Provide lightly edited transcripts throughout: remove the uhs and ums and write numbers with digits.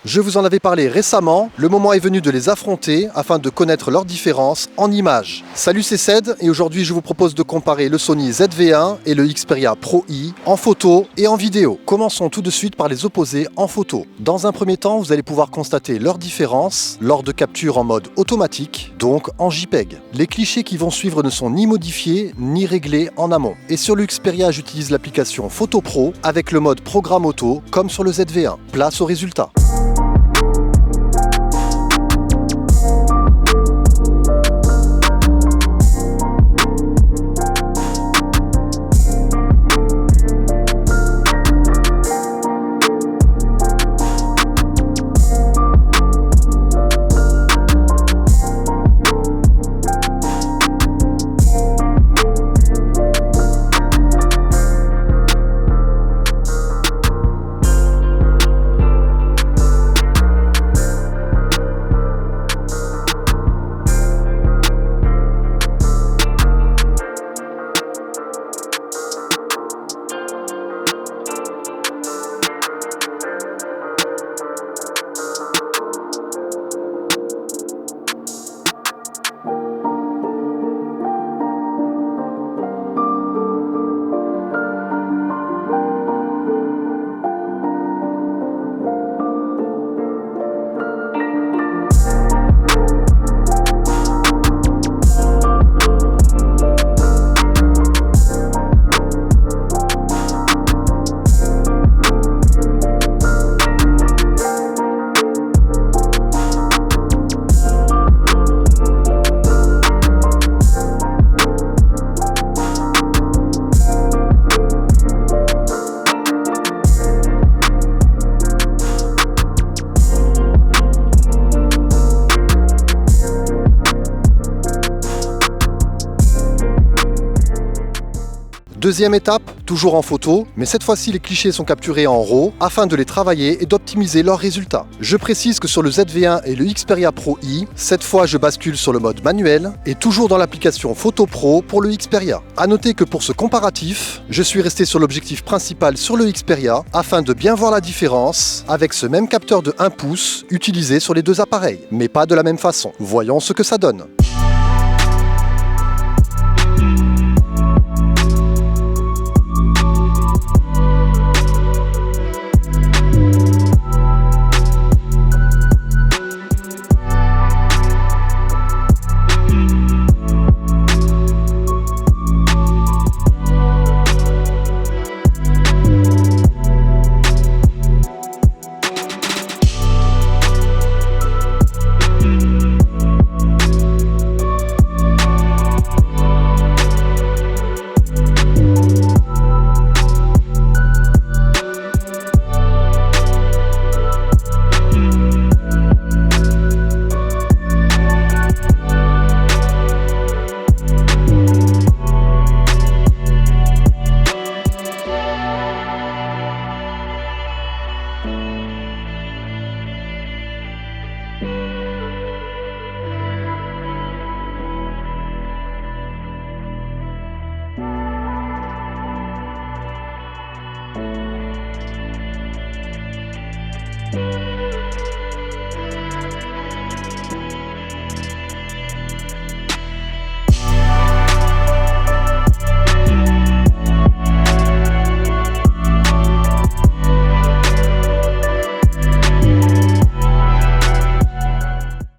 Je vous en avais parlé récemment, le moment est venu de les affronter afin de connaître leurs différences en images. Salut, c'est Ced et aujourd'hui je vous propose de comparer le Sony ZV-1 et le Xperia Pro I en photo et en vidéo. Commençons tout de suite par les opposer en photo. Dans un premier temps, vous allez pouvoir constater leurs différences lors de capture en mode automatique, donc en JPEG. Les clichés qui vont suivre ne sont ni modifiés ni réglés en amont. Et sur le Xperia, j'utilise l'application Photo Pro avec le mode programme auto comme sur le ZV-1. Place au résultat. Deuxième étape, toujours en photo, mais cette fois-ci les clichés sont capturés en RAW afin de les travailler et d'optimiser leurs résultats. Je précise que sur le ZV-1 et le Xperia Pro I, cette fois je bascule sur le mode manuel et toujours dans l'application Photo Pro pour le Xperia. A noter que pour ce comparatif, je suis resté sur l'objectif principal sur le Xperia afin de bien voir la différence avec ce même capteur de 1 pouce utilisé sur les deux appareils, mais pas de la même façon. Voyons ce que ça donne.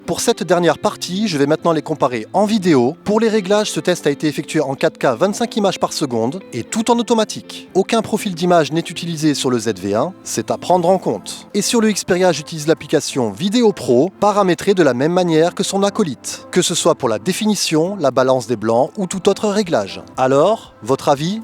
Pour cette dernière partie, je vais maintenant les comparer en vidéo. Pour les réglages, ce test a été effectué en 4K 25 images par seconde et tout en automatique. Aucun profil d'image n'est utilisé sur le ZV-1, c'est à prendre en compte. Et sur le Xperia, j'utilise l'application Vidéo Pro, paramétrée de la même manière que son acolyte, que ce soit pour la définition, la balance des blancs ou tout autre réglage. Alors, votre avis ?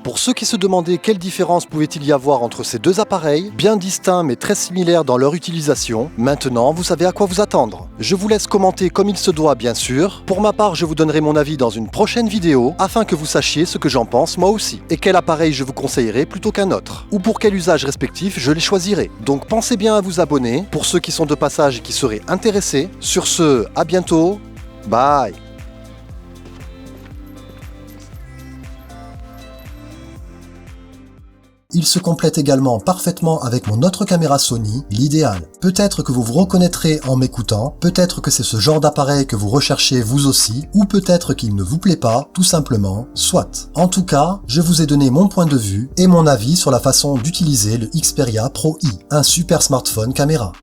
Pour ceux qui se demandaient quelle différence pouvait-il y avoir entre ces deux appareils, bien distincts mais très similaires dans leur utilisation, maintenant vous savez à quoi vous attendre. Je vous laisse commenter comme il se doit bien sûr. Pour ma part, je vous donnerai mon avis dans une prochaine vidéo afin que vous sachiez ce que j'en pense moi aussi. Et quel appareil je vous conseillerais plutôt qu'un autre. Ou pour quel usage respectif je les choisirai. Donc pensez bien à vous abonner pour ceux qui sont de passage et qui seraient intéressés. Sur ce, à bientôt. Bye. Il se complète également parfaitement avec mon autre caméra Sony, l'idéal. Peut-être que vous vous reconnaîtrez en m'écoutant, peut-être que c'est ce genre d'appareil que vous recherchez vous aussi, ou peut-être qu'il ne vous plaît pas, tout simplement, soit. En tout cas, je vous ai donné mon point de vue et mon avis sur la façon d'utiliser le Xperia Pro I, un super smartphone caméra.